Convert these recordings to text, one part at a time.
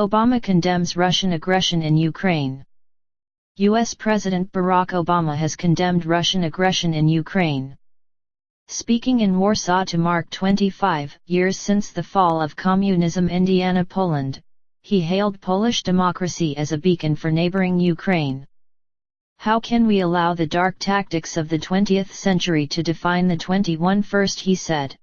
Obama condemns Russian aggression in Ukraine. U.S. President Barack Obama has condemned Russian aggression in Ukraine. Speaking in Warsaw to mark 25 years since the fall of communism in Poland, he hailed Polish democracy as a beacon for neighboring Ukraine. How can we allow the dark tactics of the 20th century to define the 21st, he said.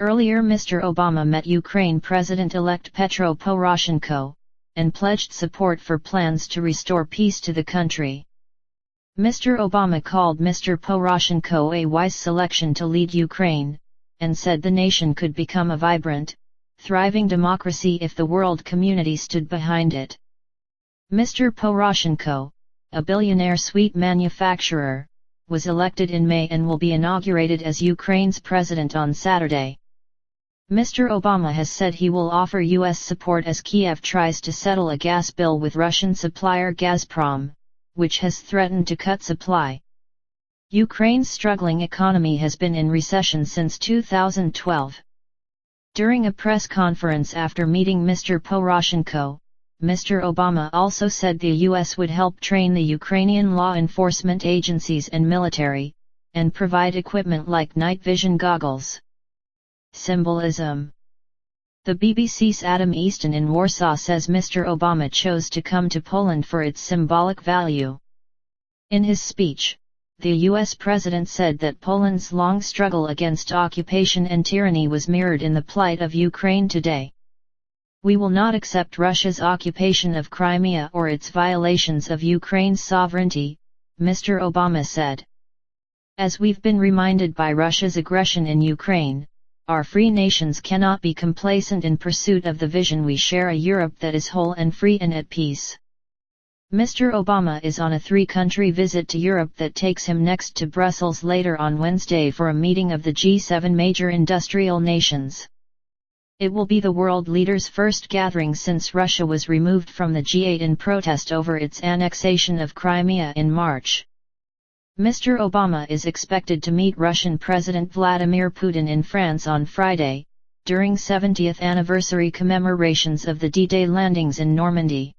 Earlier Mr. Obama met Ukraine President-elect Petro Poroshenko, and pledged support for plans to restore peace to the country. Mr. Obama called Mr. Poroshenko a wise selection to lead Ukraine, and said the nation could become a vibrant, thriving democracy if the world community stood behind it. Mr. Poroshenko, a billionaire sweet manufacturer, was elected in May and will be inaugurated as Ukraine's president on Saturday. Mr. Obama has said he will offer U.S. support as Kiev tries to settle a gas bill with Russian supplier Gazprom, which has threatened to cut supply. Ukraine's struggling economy has been in recession since 2012. During a press conference after meeting Mr. Poroshenko, Mr. Obama also said the U.S. would help train the Ukrainian law enforcement agencies and military, and provide equipment like night vision goggles. Symbolism. The BBC's Adam Easton in Warsaw says Mr. Obama chose to come to Poland for its symbolic value. In his speech, the U.S. president said that Poland's long struggle against occupation and tyranny was mirrored in the plight of Ukraine today. We will not accept Russia's occupation of Crimea or its violations of Ukraine's sovereignty, Mr. Obama said. As we've been reminded by Russia's aggression in Ukraine, our free nations cannot be complacent in pursuit of the vision we share, a Europe that is whole and free and at peace. Mr. Obama is on a three-country visit to Europe that takes him next to Brussels later on Wednesday for a meeting of the G7 major industrial nations. It will be the world leaders' first gathering since Russia was removed from the G8 in protest over its annexation of Crimea in March. Mr. Obama is expected to meet Russian President Vladimir Putin in France on Friday, during 70th anniversary commemorations of the D-Day landings in Normandy.